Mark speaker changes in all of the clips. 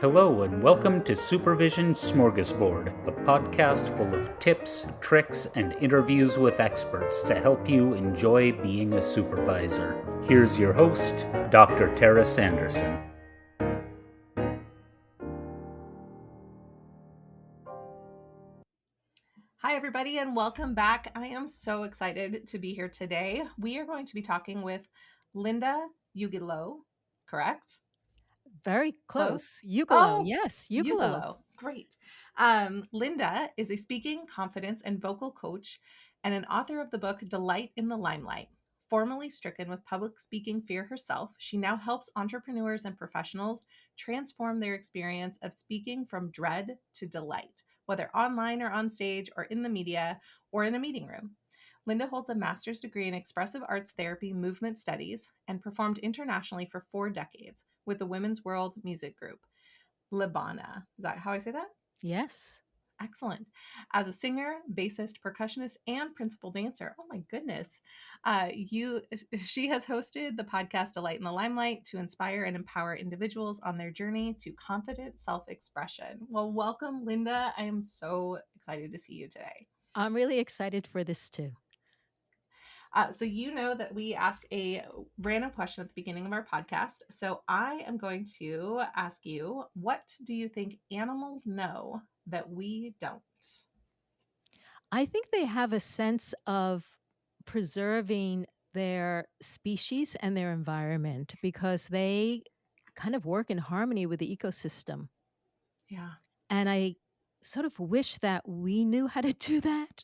Speaker 1: Hello and welcome to Supervision Smorgasboard, a podcast full of tips, tricks, and interviews with experts to help you enjoy being a supervisor. Here's your host, Dr. Tara Sanderson.
Speaker 2: Hi, everybody, and welcome back. I am so excited to be here today. We are going to be talking with Linda Ugelow, correct?
Speaker 3: Very close. Ugelow.
Speaker 2: Oh,
Speaker 3: Yes, Ugelow.
Speaker 2: Ugelow. Great. Linda is a speaking, confidence, and vocal coach and an author of the book Delight in the Limelight. Formerly stricken with public speaking fear herself, she now helps entrepreneurs and professionals transform their experience of speaking from dread to delight, whether online or on stage or in the media or in a meeting room. Linda holds a master's degree in expressive arts therapy movement studies and performed internationally for 4 decades with the Women's World Music Group. Libana. Is that how I say that?
Speaker 3: Yes.
Speaker 2: Excellent. As a singer, bassist, percussionist, and principal dancer. Oh my goodness. She has hosted the podcast Delight in the Limelight to inspire and empower individuals on their journey to confident self-expression. Well, welcome, Linda. I am so excited to see you today.
Speaker 3: I'm really excited for this too.
Speaker 2: So you know that we ask a random question at the beginning of our podcast. So I am going to ask you, what do you think animals know that we don't?
Speaker 3: I think they have a sense of preserving their species and their environment because they kind of work in harmony with the ecosystem.
Speaker 2: Yeah.
Speaker 3: And I sort of wish that we knew how to do that.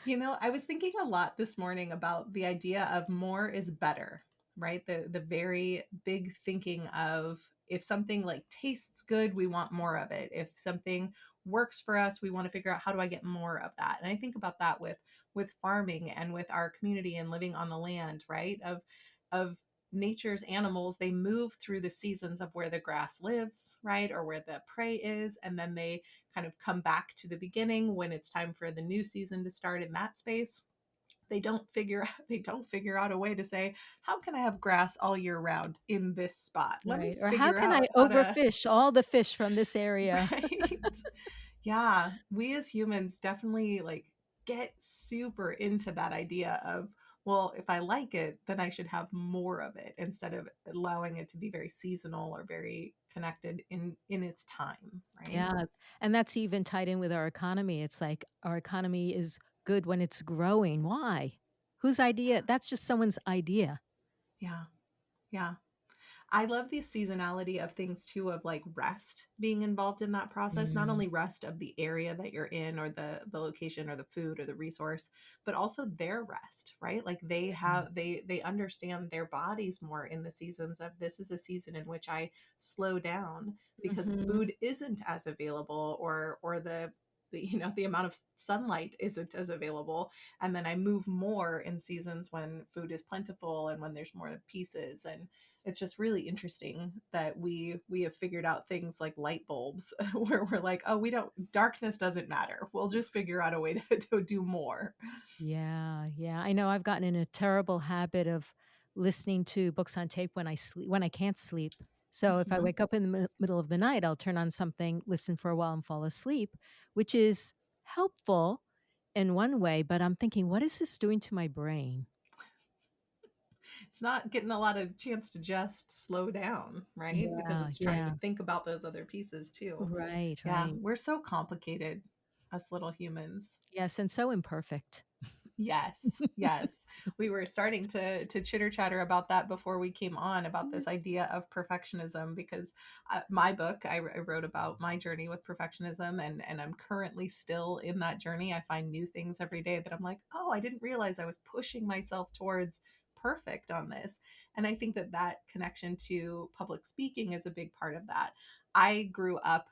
Speaker 2: You know, I was thinking a lot this morning about the idea of more is better, right? The very big thinking of if something like tastes good, we want more of it. If something works for us, we want to figure out how do I get more of that. And I think about that with farming and with our community and living on the land, right? Of nature's animals, they move through the seasons of where the grass lives, right? Or where the prey is, and then they kind of come back to the beginning when it's time for the new season to start in that space. They don't figure out a way to say, how can I have grass all year round in this spot? Let me
Speaker 3: Right. Or how
Speaker 2: figure
Speaker 3: can I
Speaker 2: out how to.
Speaker 3: overfish all the fish from this area?
Speaker 2: Right. Yeah, we as humans definitely like get super into that idea of, well, if I like it, then I should have more of it instead of allowing it to be very seasonal or very connected in its time, right?
Speaker 3: Yeah. And that's even tied in with our economy. It's like our economy is good when it's growing. Why? Whose idea? That's just someone's idea.
Speaker 2: Yeah. Yeah. I love the seasonality of things too, of like rest being involved in that process, not
Speaker 3: Mm,
Speaker 2: only rest of the area that you're in or the location or the food or the resource, but also their rest, right? Like
Speaker 3: mm,
Speaker 2: they understand their bodies more in the seasons of this is a season in which I slow down because
Speaker 3: mhm.
Speaker 2: food isn't as available or the amount of sunlight isn't as available, and then I move more in seasons when food is plentiful and when there's more pieces. And it's just really interesting that we have figured out things like light bulbs where we're like, oh, we don't, darkness doesn't matter, we'll just figure out a way to do more.
Speaker 3: Yeah, yeah. I know I've gotten in a terrible habit of listening to books on tape when I sleep when I can't sleep. So if I
Speaker 2: Mhm.
Speaker 3: wake up in the middle of the night, I'll turn on something, listen for a while and fall asleep, which is helpful in one way, but I'm thinking, what is this doing to my brain?
Speaker 2: It's not getting a lot of chance to just slow down, right? Because
Speaker 3: Yeah,
Speaker 2: it's trying to
Speaker 3: yeah.
Speaker 2: think about those other pieces too.
Speaker 3: Right,
Speaker 2: Yeah,
Speaker 3: right.
Speaker 2: we're so complicated, us little humans.
Speaker 3: Yes, and so imperfect.
Speaker 2: Yes, yes. We were starting to chitter chatter about that before we came on, about this idea of perfectionism, because my book, I wrote about my journey with perfectionism, and I'm currently still in that journey. I find new things every day that I'm like, oh, I didn't realize I was pushing myself towards perfect on this. And I think that that connection to public speaking is a big part of that. I grew up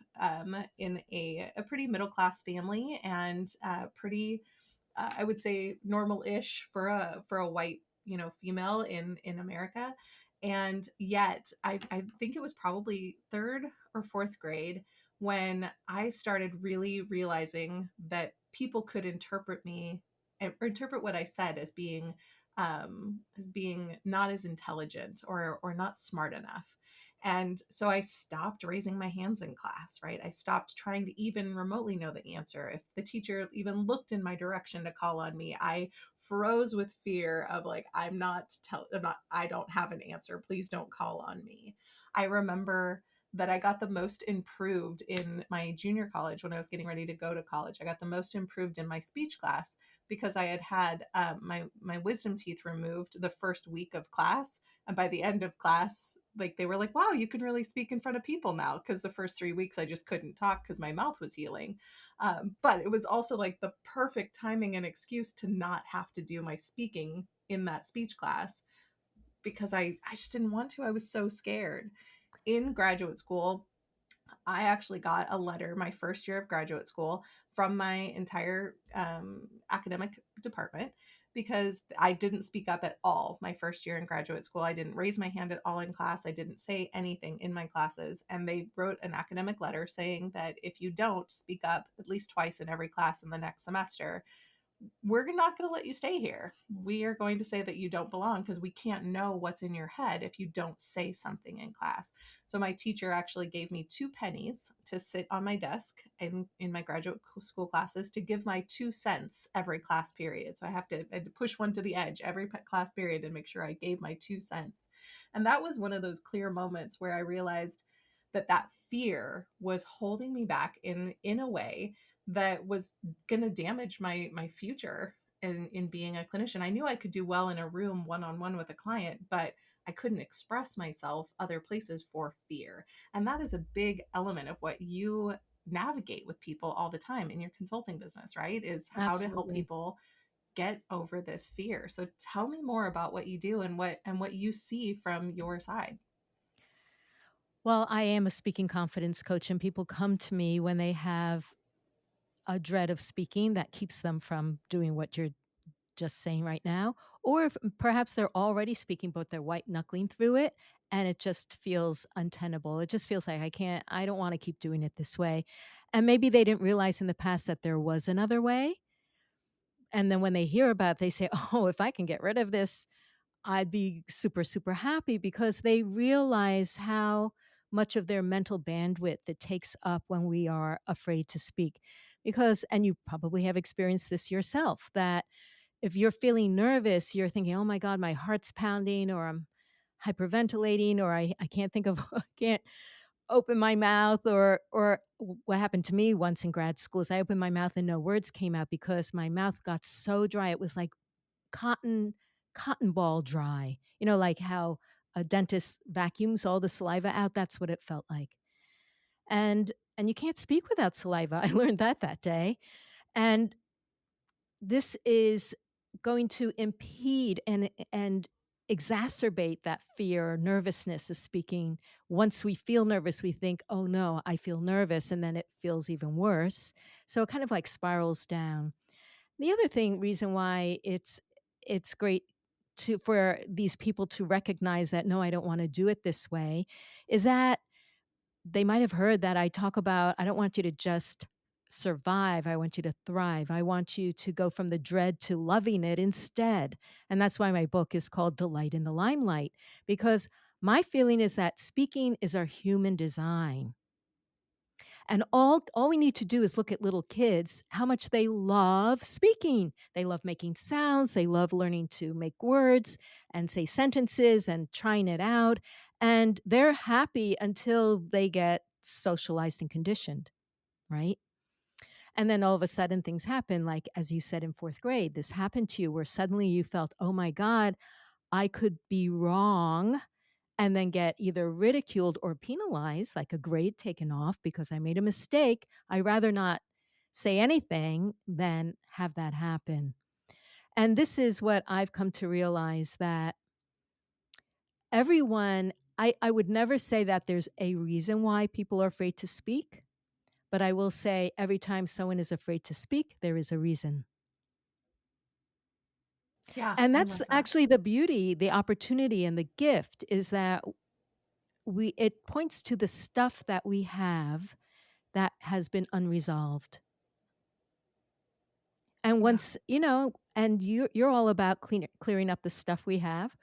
Speaker 2: in a pretty middle class family and pretty I would say normal-ish for a white, female in America. And yet I think it was probably third or fourth grade when I started really realizing that people could interpret me or interpret what I said as being not as intelligent or not smart enough. And so I stopped raising my hands in class, right? I stopped trying to even remotely know the answer. If the teacher even looked in my direction to call on me, I froze with fear of like, I don't have an answer. Please don't call on me. I remember that I got the most improved in my junior college when I was getting ready to go to college. I got the most improved in my speech class because I had my wisdom teeth removed the first week of class, and by the end of class, like they were like, wow, you can really speak in front of people now, because the first 3 weeks I just couldn't talk because my mouth was healing. But it was also like the perfect timing and excuse to not have to do my speaking in that speech class, because I just didn't want to. I was so scared. In graduate school, I actually got a letter my first year of graduate school from my entire academic department, because I didn't speak up at all my first year in graduate school. I didn't raise my hand at all in class. I didn't say anything in my classes. And they wrote an academic letter saying that if you don't speak up at least twice in every class in the next semester, we're not going to let you stay here. We are going to say that you don't belong, because we can't know what's in your head if you don't say something in class. So my teacher actually gave me 2 pennies to sit on my desk in my graduate school classes to give my 2 cents every class period. So I had to push one to the edge every class period and make sure I gave my 2 cents. And that was one of those clear moments where I realized that fear was holding me back in a way that was going to damage my future in being a clinician. I knew I could do well in a room one-on-one with a client, but I couldn't express myself other places for fear. And that is a big element of what you navigate with people all the time in your consulting business, right? Is how to help
Speaker 3: Absolutely.
Speaker 2: people get over this fear. So tell me more about what you do and what you see from your side.
Speaker 3: Well, I am a speaking confidence coach, and people come to me when they have a dread of speaking that keeps them from doing what you're just saying right now. Or if perhaps they're already speaking, but they're white knuckling through it and it just feels untenable. It just feels like I don't want to keep doing it this way. And maybe they didn't realize in the past that there was another way. And then when they hear about it, they say, oh, if I can get rid of this, I'd be super, super happy, because they realize how much of their mental bandwidth it takes up when we are afraid to speak. Because, and you probably have experienced this yourself, that if you're feeling nervous, you're thinking, oh my God, my heart's pounding, or I'm hyperventilating, or I can't think of, I can't open my mouth, or what happened to me once in grad school is I opened my mouth and no words came out because my mouth got so dry. It was like cotton cotton ball dry. Like how a dentist vacuums all the saliva out. That's what it felt like. And you can't speak without saliva. I learned that day. And this is going to impede and exacerbate that fear or nervousness of speaking. Once we feel nervous, we think, oh no, I feel nervous, and then it feels even worse. So it kind of like spirals down. The other reason why it's great for these people to recognize that, no, I don't want to do it this way, is that they might have heard that I talk about, I don't want you to just survive. I want you to thrive. I want you to go from the dread to loving it instead. And that's why my book is called Delight in the Limelight, because my feeling is that speaking is our human design. And all we need to do is look at little kids, how much they love speaking. They love making sounds, they love learning to make words and say sentences and trying it out. And they're happy until they get socialized and conditioned, right? And then all of a sudden things happen, like as you said in fourth grade, this happened to you where suddenly you felt, oh my God, I could be wrong, and then get either ridiculed or penalized, like a grade taken off because I made a mistake. I rather not say anything than have that happen. And this is what I've come to realize, that everyone, I would never say that there's a reason why people are afraid to speak, but I will say every time someone is afraid to speak, there is a reason.
Speaker 2: Yeah,
Speaker 3: And
Speaker 2: I
Speaker 3: that's
Speaker 2: love that.
Speaker 3: actually the beauty, the opportunity, and the gift is that it points to the stuff that we have that has been unresolved. And
Speaker 2: Yeah.
Speaker 3: once, and you're all about clearing up the stuff we have.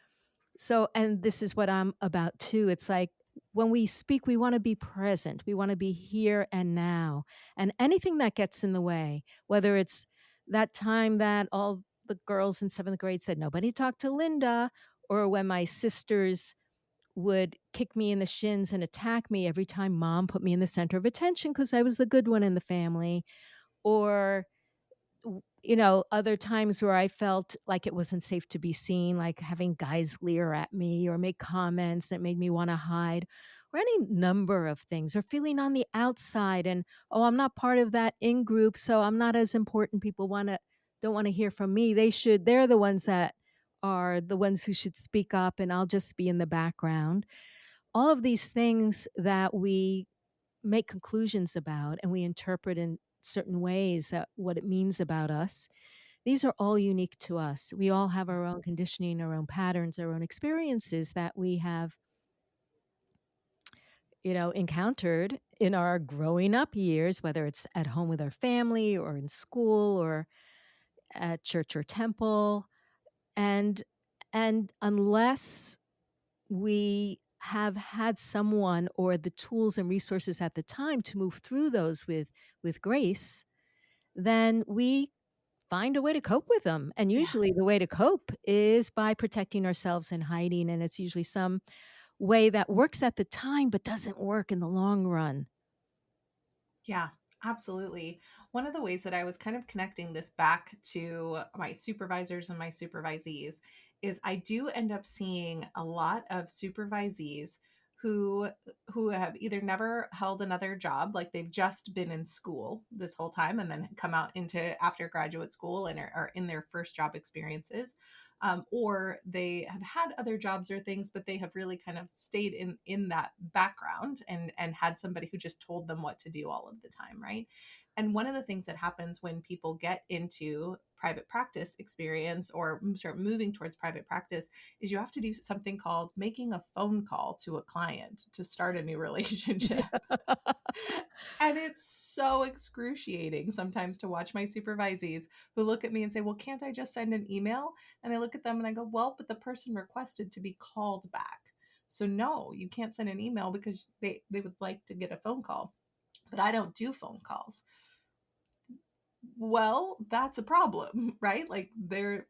Speaker 3: So, and this is what I'm about too. It's like when we speak, we want to be present. We want to be here and now. And anything that gets in the way, whether it's that time that all the girls in seventh grade said, nobody talked to Linda, or when my sisters would kick me in the shins and attack me every time mom put me in the center of attention because I was the good one in the family, or other times where I felt like it wasn't safe to be seen, like having guys leer at me or make comments that made me want to hide, or any number of things, or feeling on the outside and, oh, I'm not part of that in group, so I'm not as important. People don't want to hear from me. They're the ones that are the ones who should speak up, and I'll just be in the background. All of these things that we make conclusions about and we interpret in certain ways that what it means about us, these are all unique to us. We all have our own conditioning, our own patterns, our own experiences that we have, encountered in our growing up years, whether it's at home with our family or in school or at church or temple. And unless we have had someone or the tools and resources at the time to move through those with grace, then we find a way to cope with them. And
Speaker 2: Yeah.
Speaker 3: usually the way to cope is by protecting ourselves and hiding. And it's usually some way that works at the time, but doesn't work in the long run.
Speaker 2: Yeah, absolutely. One of the ways that I was kind of connecting this back to my supervisors and my supervisees is I do end up seeing a lot of supervisees who have either never held another job, like they've just been in school this whole time and then come out into after graduate school and are in their first job experiences. Or they have had other jobs or things, but they have really kind of stayed in that background and had somebody who just told them what to do all of the time, right? And one of the things that happens when people get into private practice experience or start moving towards private practice is you have to do something called making a phone call to a client to start a new relationship. And it's so excruciating sometimes to watch my supervisees who look at me and say, well, can't I just send an email? And I look at them and I go, well, but the person requested to be called back. So no, you can't send an email because they would like to get a phone call. But I don't do phone calls. Well, that's a problem, right? Like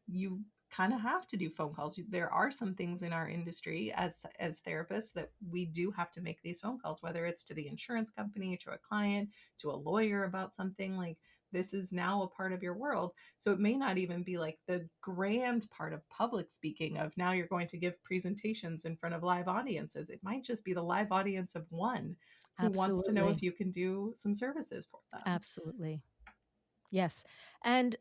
Speaker 2: you kind of have to do phone calls. There are some things in our industry as therapists that we do have to make these phone calls, whether it's to the insurance company, to a client, to a lawyer about something. Like this is now a part of your world. So it may not even be like the grand part of public speaking of now you're going to give presentations in front of live audiences. It might just be the live audience of one who wants to know
Speaker 3: Absolutely.
Speaker 2: if you can do some services for them.
Speaker 3: Absolutely. Yes. And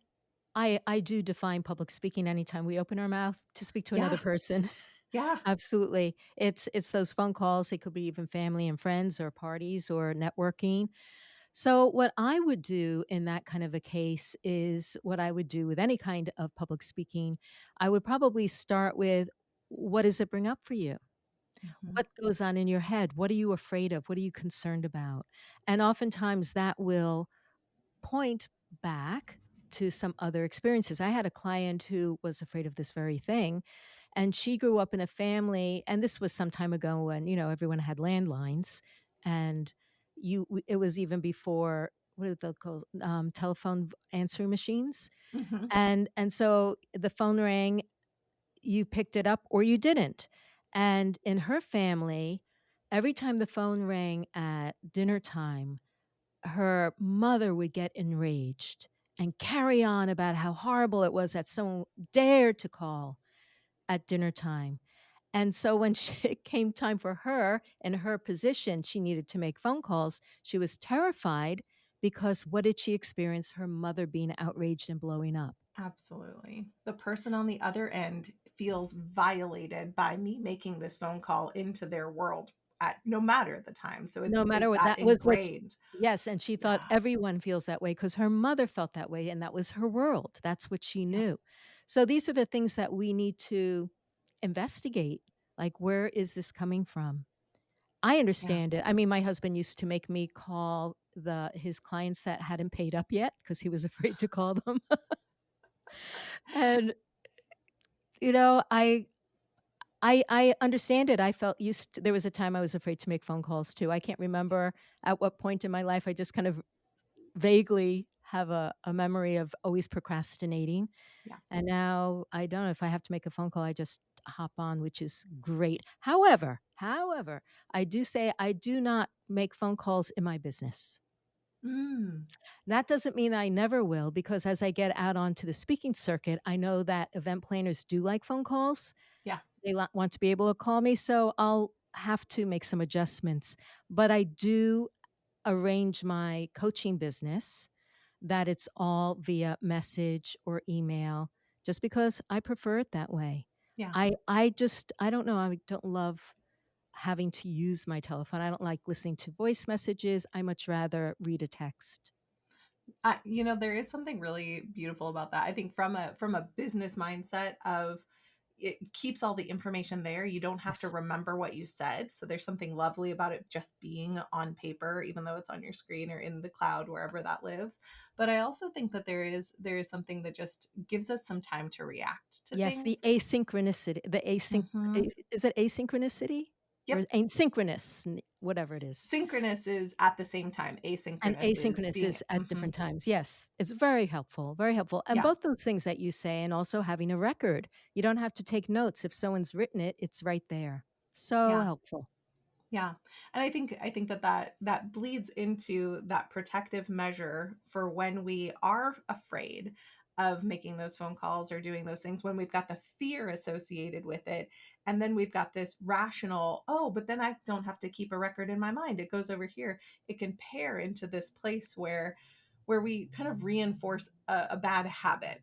Speaker 3: I do define public speaking anytime we open our mouth to speak to another
Speaker 2: Yeah.
Speaker 3: person.
Speaker 2: Yeah.
Speaker 3: Absolutely. It's those phone calls. It could be even family and friends or parties or networking. So what I would do in that kind of a case is what I would do with any kind of public speaking. I would probably start with, what does it bring up for you?
Speaker 2: Mhm.
Speaker 3: What goes on in your head? What are you afraid of? What are you concerned about? And oftentimes that will point back to some other experiences. I had a client who was afraid of this very thing, and she grew up in a family, and this was some time ago when, everyone had landlines, and it was even before, what are they called, telephone answering machines.
Speaker 2: Mhm.
Speaker 3: And so the phone rang, you picked it up or you didn't. And in her family, every time the phone rang at dinner time, her mother would get enraged and carry on about how horrible it was that someone dared to call at dinner time. And so when it came time for her in her position, she needed to make phone calls. She was terrified because what did she experience? Her mother being outraged and blowing up.
Speaker 2: Absolutely. The person on the other end feels violated by me making this phone call into their world at no matter the time. So
Speaker 3: No matter
Speaker 2: it's
Speaker 3: what,
Speaker 2: that
Speaker 3: that was what
Speaker 2: ingrained.
Speaker 3: yes, and she thought
Speaker 2: Yeah.
Speaker 3: everyone feels that way because her mother felt that way, and that was her world. That's what she
Speaker 2: Yep.
Speaker 3: knew. So these are the things that we need to investigate, like, where is this coming from? I
Speaker 2: Yeah.
Speaker 3: understand it. I mean, my husband used to make me call his clients that hadn't paid up yet because he was afraid to call them. And, I I understand it. I felt used to, there was a time I was afraid to make phone calls too. I can't remember at what point in my life. I just kind of vaguely have a memory of always procrastinating.
Speaker 2: Yeah.
Speaker 3: And now I don't know, if I have to make a phone call, I just hop on, which is great. However, I do say I do not make phone calls in my business.
Speaker 2: Mm.
Speaker 3: That doesn't mean I never will, because as I get out onto the speaking circuit, I know that event planners do like phone calls.
Speaker 2: Yeah.
Speaker 3: They want to be able to call me, so I'll have to make some adjustments. But I do arrange my coaching business that it's all via message or email, just because I prefer it that way.
Speaker 2: Yeah.
Speaker 3: I don't know, I don't love having to use my telephone. I don't like listening to voice messages. I much rather read a text.
Speaker 2: There is something really beautiful about that. I think from a business mindset of, it keeps all the information there. You don't have to
Speaker 3: Yes.
Speaker 2: remember what you said. So there's something lovely about it just being on paper, even though it's on your screen or in the cloud, wherever that lives. But I also think that there is something that just gives us some time to react to
Speaker 3: Yes,
Speaker 2: things.
Speaker 3: the asynchronicity,
Speaker 2: Hmm.
Speaker 3: is it asynchronicity or
Speaker 2: Yep.
Speaker 3: asynchronous, whatever it is.
Speaker 2: Synchronous is at the same time.
Speaker 3: And
Speaker 2: Asynchronous is
Speaker 3: asynchronous
Speaker 2: being,
Speaker 3: is at different times. Yes, it's very helpful, very helpful. And
Speaker 2: yeah.
Speaker 3: both those things that you say, and also having a record. You don't have to take notes. If someone's written it, it's right there. So
Speaker 2: Yeah.
Speaker 3: helpful.
Speaker 2: Yeah. And I think that bleeds into that protective measure for when we are afraid of making those phone calls or doing those things, when we've got the fear associated with it. And then we've got this rational, oh, but then I don't have to keep a record in my mind. It goes over here. It can pair into this place where we kind of reinforce a bad habit,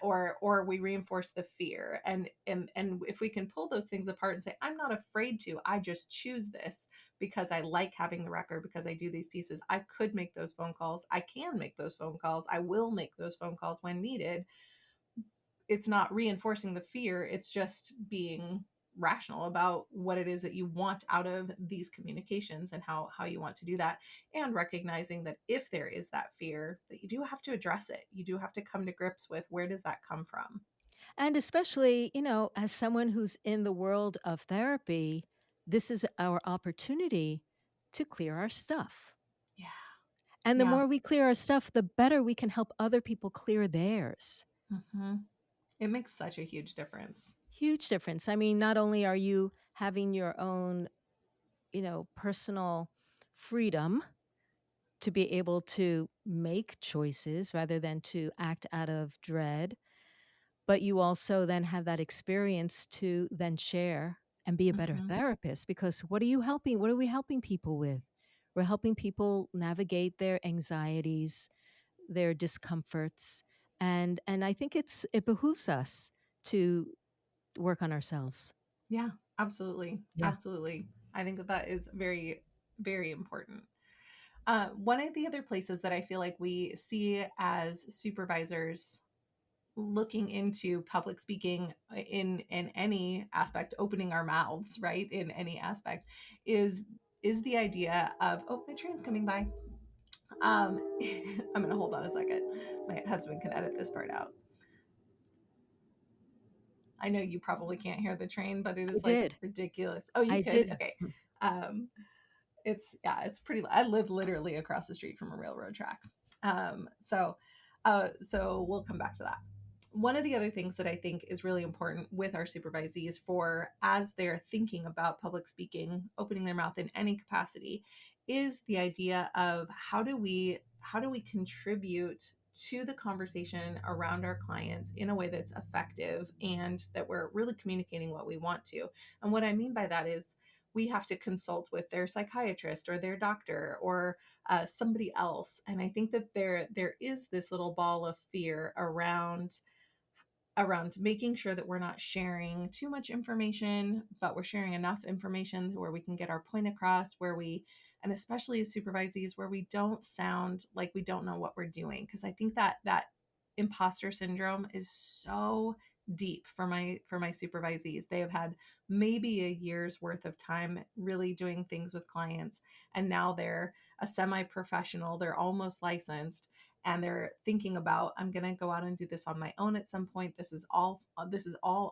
Speaker 2: or we reinforce the fear. And if we can pull those things apart and say, I'm not afraid to, I just choose this because I like having the record, because I do these pieces, I could make those phone calls, I can make those phone calls, I will make those phone calls when needed. It's not reinforcing the fear, it's just being rational about what it is that you want out of these communications and how you want to do that, and recognizing that if there is that fear, that you do have to address it, you do have to come to grips with, where does that come from?
Speaker 3: And especially, as someone who's in the world of therapy, this is our opportunity to clear our stuff.
Speaker 2: Yeah.
Speaker 3: And the
Speaker 2: Yeah.
Speaker 3: more we clear our stuff, the better we can help other people clear theirs.
Speaker 2: Hmm. It makes such a huge difference.
Speaker 3: Huge difference. I mean, not only are you having your own, personal freedom to be able to make choices rather than to act out of dread, but you also then have that experience to then share and be a better
Speaker 2: Hmm.
Speaker 3: therapist, because what are we helping people with? We're helping people navigate their anxieties, their discomforts, and I think it behooves us to work on ourselves.
Speaker 2: Yeah, absolutely.
Speaker 3: Yeah.
Speaker 2: Absolutely. I think that is very, very important. One of the other places that I feel like we see as supervisors looking into public speaking, in any aspect, opening our mouths, right, in any aspect, is the idea of, oh, my train's coming by. I'm gonna hold on a second. My husband can edit this part out. I know you probably can't hear the train, but it
Speaker 3: I
Speaker 2: is like
Speaker 3: did.
Speaker 2: ridiculous. Oh, you
Speaker 3: I
Speaker 2: could?
Speaker 3: did.
Speaker 2: Okay. Um, it's pretty. I live literally across the street from a railroad tracks. So we'll come back to that. One of the other things that I think is really important with our supervisees, for as they're thinking about public speaking, opening their mouth in any capacity, is the idea of, how do we contribute to the conversation around our clients in a way that's effective, and that we're really communicating what we want to. And what I mean by that is, we have to consult with their psychiatrist or their doctor, or somebody else. And I think that there is this little ball of fear around making sure that we're not sharing too much information, but we're sharing enough information where we can get our point across, and especially as supervisees, where we don't sound like we don't know what we're doing. Because I think that imposter syndrome is so deep for my supervisees. They have had maybe a year's worth of time really doing things with clients, and now they're a semi-professional, they're almost licensed, and they're thinking about, I'm going to go out and do this on my own at some point. This is all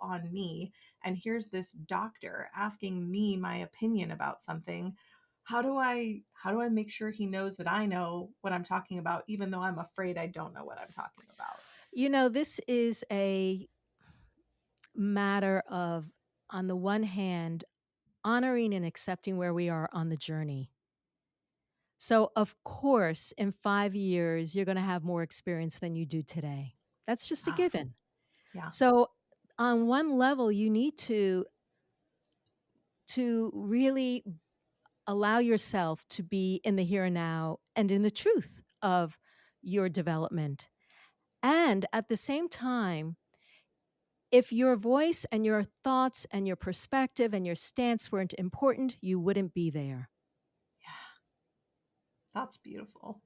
Speaker 2: on me. And here's this doctor asking me my opinion about something. How do I make sure he knows that I know what I'm talking about, even though I'm afraid I don't know what I'm talking about?
Speaker 3: This is a matter of, on the one hand, honoring and accepting where we are on the journey. So, of course, in 5 years, you're going to have more experience than you do today. That's just a
Speaker 2: Ah,
Speaker 3: given.
Speaker 2: yeah.
Speaker 3: So, on one level, you need to really allow yourself to be in the here and now and in the truth of your development. And at the same time, if your voice and your thoughts and your perspective and your stance weren't important, you wouldn't be there.
Speaker 2: Yeah. That's beautiful.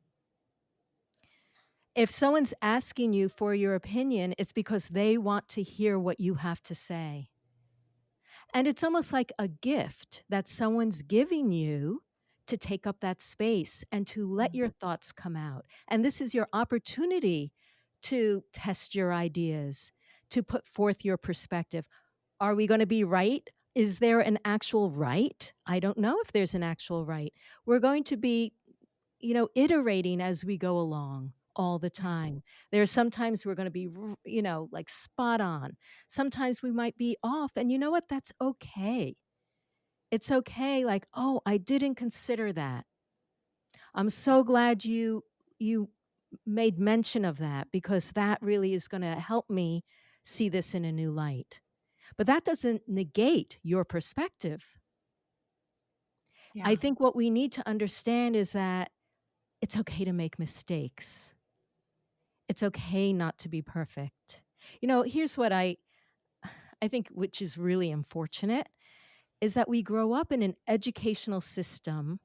Speaker 3: If someone's asking you for your opinion, it's because they want to hear what you have to say. And it's almost like a gift that someone's giving you to take up that space and to let
Speaker 2: Mm.
Speaker 3: your thoughts come out. And this is your opportunity to test your ideas, to put forth your perspective. Are we going to be right? Is there an actual right? I don't know if there's an actual right. We're going to be, iterating as we go along all the
Speaker 2: Yeah.
Speaker 3: time. There's sometimes we're going to be, like spot on. Sometimes we might be off. And you know what? That's okay. It's okay. Like, oh, I didn't consider that. I'm so glad you made mention of that, because that really is going to help me see this in a new light. But that doesn't negate your perspective. I
Speaker 2: Yeah.
Speaker 3: think what we need to understand is that it's okay to make mistakes. It's okay not to be perfect. Here's what I think, which is really unfortunate, is that we grow up in an educational system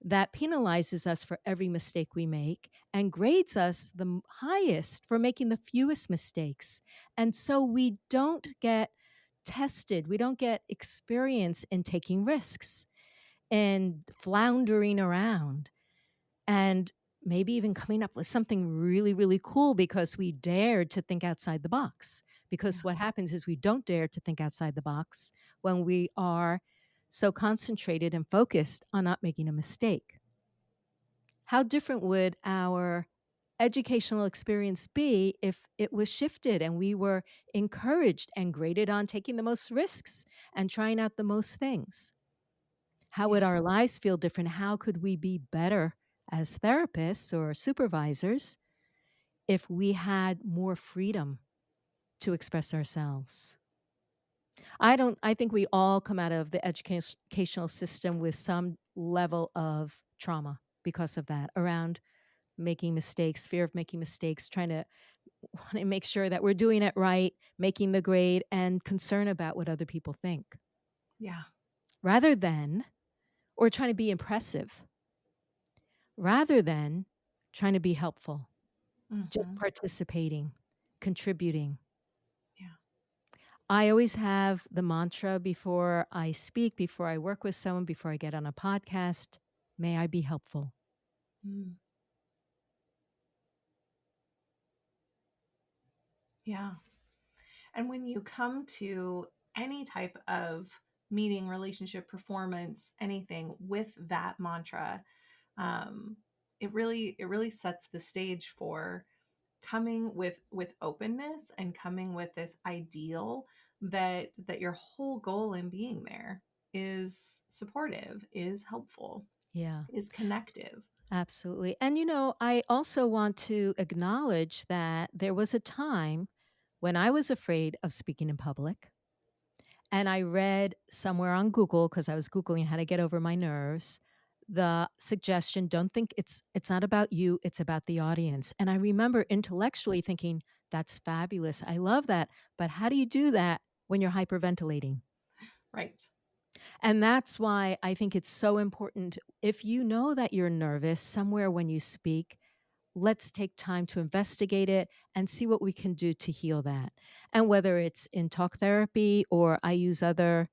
Speaker 3: that penalizes us for every mistake we make and grades us the highest for making the fewest mistakes. And so we don't get tested, we don't get experience in taking risks and floundering around, and maybe even coming up with something really, really cool because we dared to think outside the box. Because
Speaker 2: Yeah.
Speaker 3: what happens is we don't dare to think outside the box when we are so concentrated and focused on not making a mistake. How different would our educational experience be if it was shifted and we were encouraged and graded on taking the most risks and trying out the most things? How would
Speaker 2: Yeah.
Speaker 3: our lives feel different? How could we be better as therapists or supervisors if we had more freedom to express ourselves? I think we all come out of the educational system with some level of trauma because of that, around making mistakes, fear of making mistakes, trying to want to make sure that we're doing it right, making the grade, and concern about what other people think,
Speaker 2: Yeah.
Speaker 3: rather than, or trying to be impressive, rather than trying to be helpful, just
Speaker 2: Hmm.
Speaker 3: participating, contributing.
Speaker 2: Yeah.
Speaker 3: I always have the mantra before I speak, before I work with someone, before I get on a podcast: may I be helpful.
Speaker 2: Mm. Yeah. And when you come to any type of meeting, relationship, performance, anything with that mantra, um, it really sets the stage for coming with openness and coming with this ideal that your whole goal in being there is supportive, is helpful,
Speaker 3: Yeah,
Speaker 2: is connective.
Speaker 3: absolutely. And, I also want to acknowledge that there was a time when I was afraid of speaking in public. And I read somewhere on Google, because I was Googling how to get over my nerves, the suggestion, don't think it's not about you, it's about the audience. And I remember intellectually thinking, that's fabulous. I love that. But how do you do that when you're hyperventilating?
Speaker 2: Right.
Speaker 3: And that's why I think it's so important. If you know that you're nervous somewhere when you speak, let's take time to investigate it and see what we can do to heal that. And whether it's in talk therapy, or I use other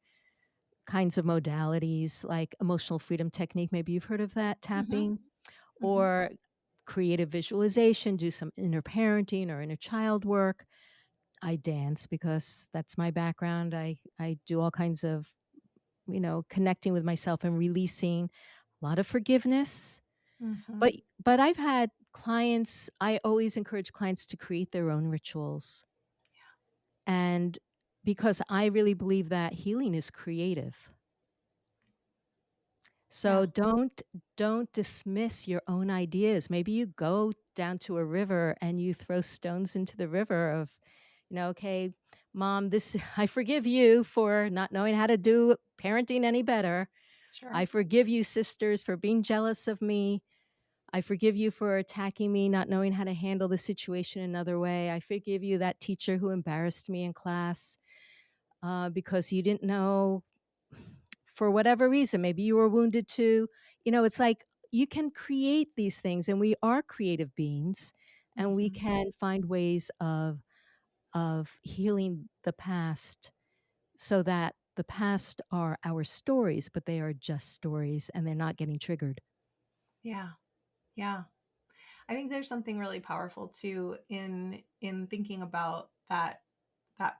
Speaker 3: kinds of modalities like emotional freedom technique, maybe you've heard of that,
Speaker 2: Hmm.
Speaker 3: tapping,
Speaker 2: Hmm.
Speaker 3: or creative visualization, do some inner parenting or inner child work. I dance because that's my background. I do all kinds of, connecting with myself and releasing, a lot of forgiveness.
Speaker 2: Hmm.
Speaker 3: But I've had clients, I always encourage clients to create their own rituals. And because I really believe that healing is creative.
Speaker 2: Yeah,
Speaker 3: So don't dismiss your own ideas. Maybe you go down to a river and you throw stones into the river of, okay, mom, this I forgive you for not knowing how to do parenting any better.
Speaker 2: sure.
Speaker 3: I forgive you, sisters, for being jealous of me. I forgive you for attacking me, not knowing how to handle the situation another way. I forgive you, that teacher who embarrassed me in class because you didn't know for whatever reason. Maybe you were wounded too. It's like you can create these things, and we are creative beings, and we
Speaker 2: Hmm.
Speaker 3: can find ways of healing the past so that the past are our stories, but they are just stories and they're not getting triggered.
Speaker 2: Yeah, yeah. I think there's something really powerful too in thinking about that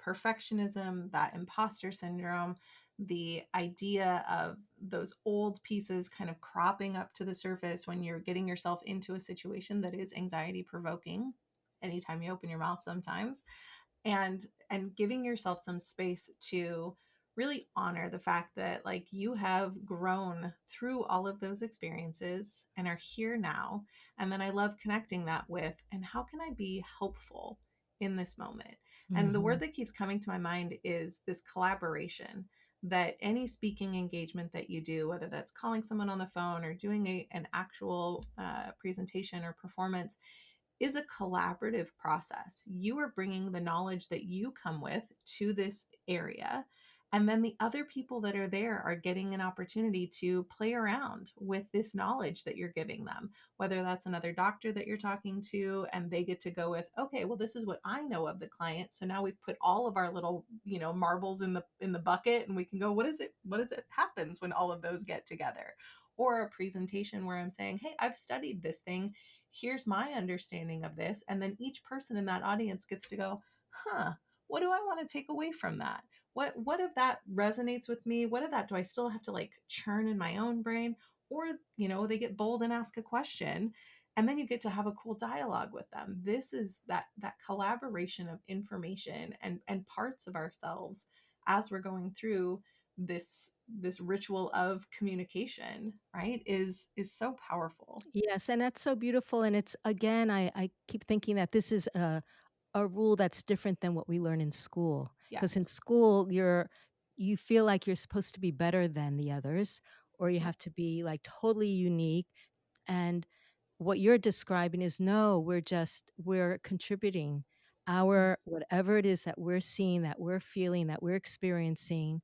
Speaker 2: perfectionism, that imposter syndrome, the idea of those old pieces kind of cropping up to the surface when you're getting yourself into a situation that is anxiety provoking anytime you open your mouth sometimes, and giving yourself some space to really honor the fact that like you have grown through all of those experiences and are here now. And then I love connecting that with, and how can I be helpful in this moment? And the
Speaker 3: Hmm.
Speaker 2: word that keeps coming to my mind is this collaboration, that any speaking engagement that you do, whether that's calling someone on the phone or doing an actual presentation or performance, is a collaborative process. You are bringing the knowledge that you come with to this area. And then the other people that are there are getting an opportunity to play around with this knowledge that you're giving them, whether that's another doctor that you're talking to and they get to go with, okay, well, this is what I know of the client. So now we've put all of our little, marbles in the bucket, and we can go, what is it happens when all of those get together? Or a presentation where I'm saying, hey, I've studied this thing, here's my understanding of this. And then each person in that audience gets to go, huh, what do I want to take away from that? What if that resonates with me? What if that do I still have to like churn in my own brain? Or, they get bold and ask a question, and then you get to have a cool dialogue with them. This is that collaboration of information and parts of ourselves as we're going through this ritual of communication, right, is so powerful.
Speaker 3: Yes, and that's so beautiful. And it's again, I keep thinking that this is a rule that's different than what we learn in school. Because in
Speaker 2: Yes.
Speaker 3: school, you feel like you're supposed to be better than the others, or you
Speaker 2: Yep.
Speaker 3: have to be like totally unique. And what you're describing is no, we're contributing
Speaker 2: Mm.
Speaker 3: our whatever it is that we're seeing, that we're feeling, that we're experiencing,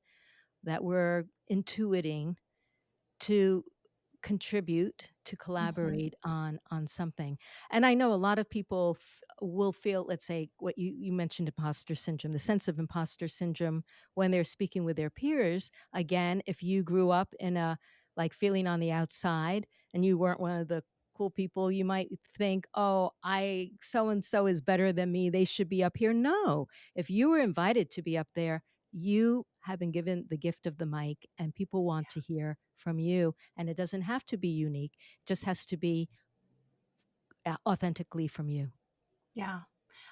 Speaker 3: that we're intuiting to contribute, to
Speaker 2: Mhm.
Speaker 3: collaborate on something. And I know a lot of people will feel, let's say, what you mentioned, imposter syndrome, the sense of imposter syndrome when they're speaking with their peers. Again, if you grew up in a like feeling on the outside and you weren't one of the cool people, you might think, oh, I so and so is better than me, they should be up here. No, if you were invited to be up there, you have been given the gift of the mic and people want to hear from you. And it doesn't have to be unique, it just has to be authentically from you.
Speaker 2: Yeah.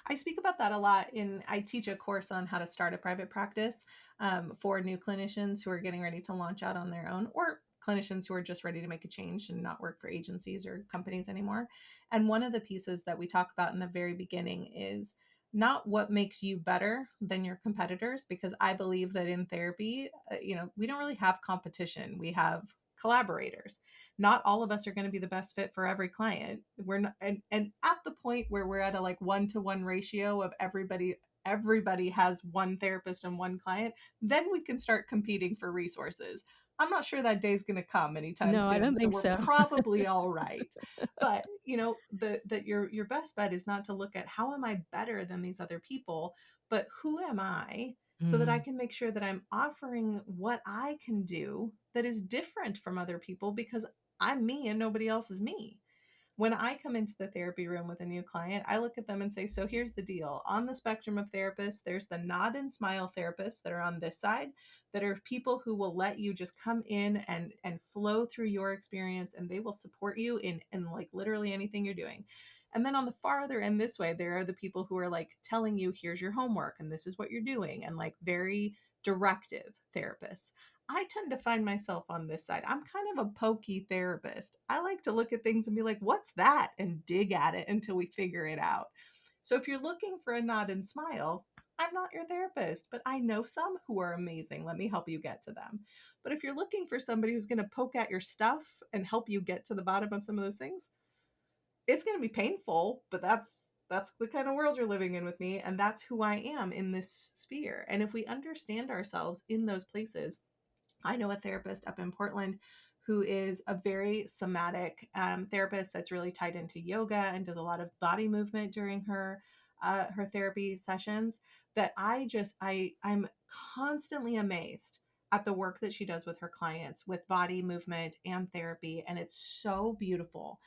Speaker 2: I speak about that a lot I teach a course on how to start a private practice for new clinicians who are getting ready to launch out on their own, or clinicians who are just ready to make a change and not work for agencies or companies anymore. And one of the pieces that we talk about in the very beginning is not what makes you better than your competitors, because I believe that in therapy, we don't really have competition. We have collaborators. Not all of us are going to be the best fit for every client. We're not, and at the point where we're at a like 1-to-1 ratio of everybody has one therapist and one client, then we can start competing for resources. I'm not sure that day's going to come anytime
Speaker 3: No, I
Speaker 2: soon,
Speaker 3: don't
Speaker 2: so
Speaker 3: think
Speaker 2: we're
Speaker 3: so.
Speaker 2: probably all right. But that your best bet is not to look at how am I better than these other people, but who am I, so that I
Speaker 3: Mm.
Speaker 2: can make sure that I'm offering what I can do that is different from other people, because I'm me and nobody else is me. When I come into the therapy room with a new client, I look at them and say, so here's the deal. On the spectrum of therapists, there's the nod and smile therapists that are on this side, that are people who will let you just come in and flow through your experience, and they will support you in like literally anything you're doing. And then on the farther end this way, there are the people who are like telling you, here's your homework and this is what you're doing, and like very directive therapists. I tend to find myself on this side. I'm kind of a pokey therapist. I like to look at things and be like, what's that? And dig at it until we figure it out. So if you're looking for a nod and smile, I'm not your therapist, but I know some who are amazing. Let me help you get to them. But if you're looking for somebody who's going to poke at your stuff and help you get to the bottom of some of those things, it's going to be painful, but that's the kind of world you're living in with me, and that's who I am in this sphere. And if we understand ourselves in those places, I know a therapist up in Portland who is a very somatic therapist that's really tied into yoga and does a lot of body movement during her therapy sessions. That I'm constantly amazed at the work that she does with her clients with body movement and therapy, and it's so beautiful.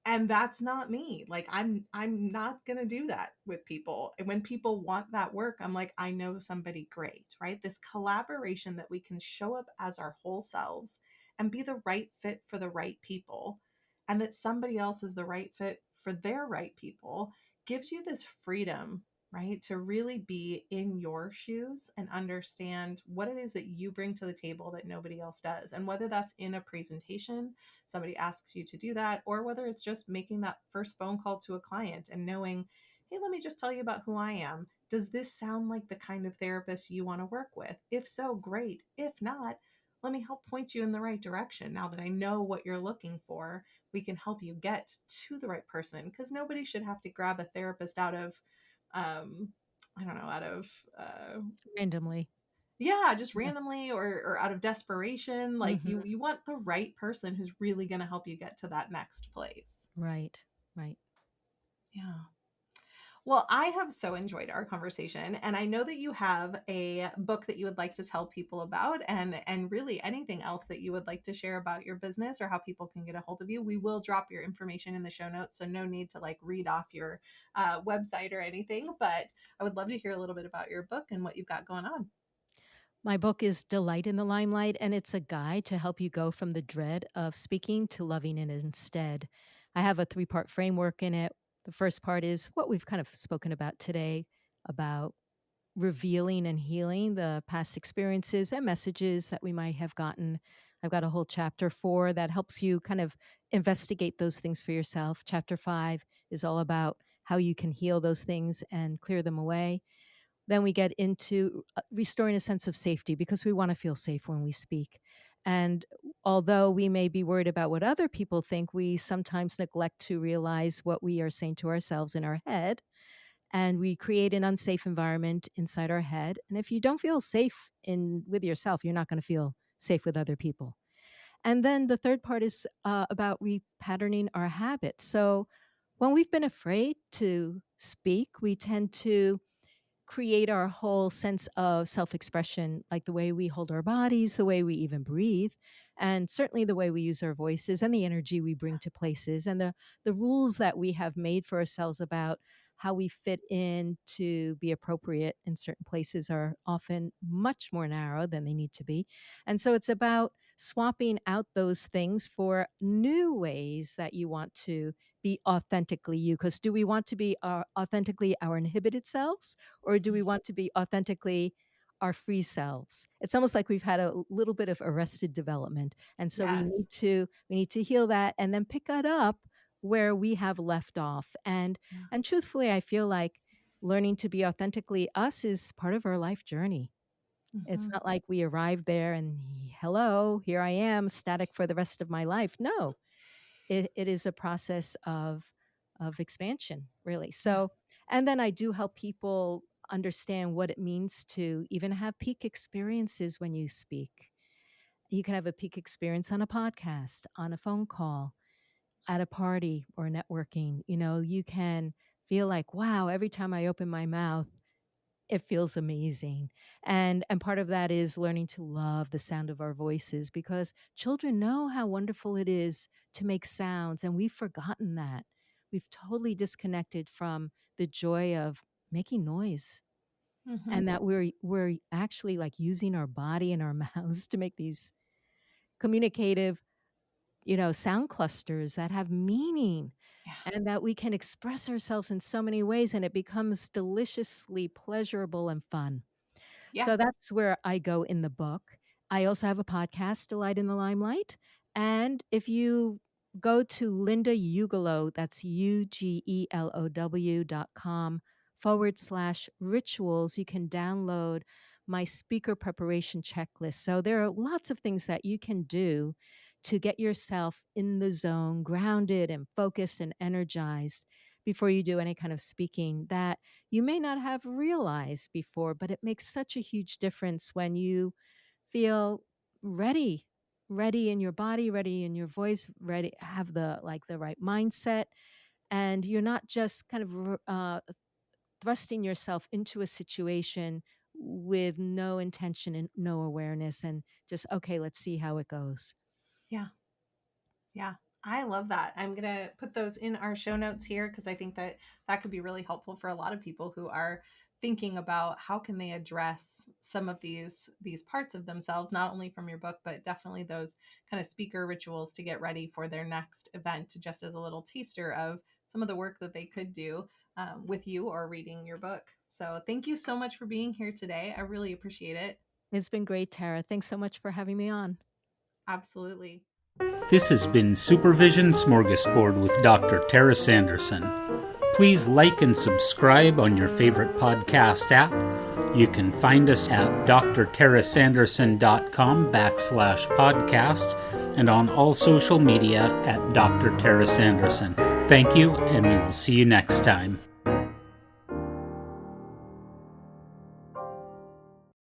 Speaker 2: And that's not me. Like I'm not going to do that with people. And when people want that work, I'm like, I know somebody great, right? This collaboration that we can show up as our whole selves and be the right fit for the right people, and that somebody else is the right fit for their right people, gives you this freedom, right? To really be in your shoes and understand what it is that you bring to the table that nobody else does. And whether that's in a presentation, somebody asks you to do that, or whether it's just making that first phone call to a client and knowing, hey, let me just tell you about who I am. Does this sound like the kind of therapist you want to work with? If so, great. If not, let me help point you in the right direction. Now that I know what you're looking for, we can help you get to the right person, because nobody should have to grab a therapist out of, I don't know, out of
Speaker 3: Randomly.
Speaker 2: yeah, just
Speaker 3: Yeah.
Speaker 2: randomly or out of desperation. Like
Speaker 3: Hmm.
Speaker 2: you want the right person who's really going to help you get to that next place.
Speaker 3: Right. Right.
Speaker 2: Yeah. Well, I have so enjoyed our conversation, and I know that you have a book that you would like to tell people about, and really anything else that you would like to share about your business or how people can get a hold of you. We will drop your information in the show notes, so no need to like read off your website or anything, but I would love to hear a little bit about your book and what you've got going on.
Speaker 3: My book is Delight in the Limelight, and it's a guide to help you go from the dread of speaking to loving it instead. I have a three-part framework in it. The first part is what we've kind of spoken about today about revealing and healing the past experiences and messages that we might have gotten. I've got a whole chapter 4 that helps you kind of investigate those things for yourself. Chapter 5 is all about how you can heal those things and clear them away. Then we get into restoring a sense of safety because we want to feel safe when we speak. And although we may be worried about what other people think, we sometimes neglect to realize what we are saying to ourselves in our head. And we create an unsafe environment inside our head. And if you don't feel safe in with yourself, you're not going to feel safe with other people. And then the third part is about repatterning our habits. So when we've been afraid to speak, we tend to create our whole sense of self expression, like the way we hold our bodies, the way we even breathe, and certainly the way we use our voices and the energy we bring to places, and the rules that we have made for ourselves about how we fit in to be appropriate in certain places are often much more narrow than they need to be. And so it's about swapping out those things for new ways that you want to be authentically you. Because do we want to be authentically our inhibited selves? Or do we want to be authentically our free selves? It's almost like we've had a little bit of arrested development. And so
Speaker 2: Yes.
Speaker 3: we need to heal that and then pick that up where we have left off.
Speaker 2: Yeah.
Speaker 3: And truthfully, I feel like learning to be authentically us is part of our life journey. It's
Speaker 2: Mhm.
Speaker 3: not like we arrived there and hello, here I am, static for the rest of my life. No, it is a process of expansion, really.
Speaker 2: Yeah.
Speaker 3: So, and then I do help people understand what it means to even have peak experiences when you speak. You can have a peak experience on a podcast, on a phone call, at a party or networking. You know, you can feel like, wow, every time I open my mouth, it feels amazing. And part of that is learning to love the sound of our voices, because children know how wonderful it is to make sounds, and we've forgotten that. We've totally disconnected from the joy of making noise,
Speaker 2: Hmm.
Speaker 3: and that we're actually like using our body and our mouths to make these communicative, sound clusters that have meaning,
Speaker 2: Yeah.
Speaker 3: and that we can express ourselves in so many ways, and it becomes deliciously pleasurable and fun.
Speaker 2: Yeah.
Speaker 3: So that's where I go in the book. I also have a podcast, Delight in the Limelight. And if you go to Linda Ugelow, that's UGELOW.com/rituals, you can download my speaker preparation checklist. So there are lots of things that you can do to get yourself in the zone, grounded and focused and energized before you do any kind of speaking, that you may not have realized before, but it makes such a huge difference when you feel ready, ready in your body, ready in your voice, ready, have the right mindset, and you're not just kind of thrusting yourself into a situation with no intention and no awareness, and just, okay, let's see how it goes.
Speaker 2: Yeah. Yeah, I love that. I'm going to put those in our show notes here because I think that that could be really helpful for a lot of people who are thinking about how can they address some of these parts of themselves, not only from your book, but definitely those kind of speaker rituals to get ready for their next event, just as a little taster of some of the work that they could do with you or reading your book. So thank you so much for being here today. I really appreciate it.
Speaker 3: It's been great, Tara. Thanks so much for having me on.
Speaker 2: Absolutely.
Speaker 1: This has been Supervision Smorgasbord with Dr. Tara Sanderson. Please like and subscribe on your favorite podcast app. You can find us at drtarasanderson.com/podcast and on all social media at Dr. Tara Sanderson. Thank you, and we will see you next time.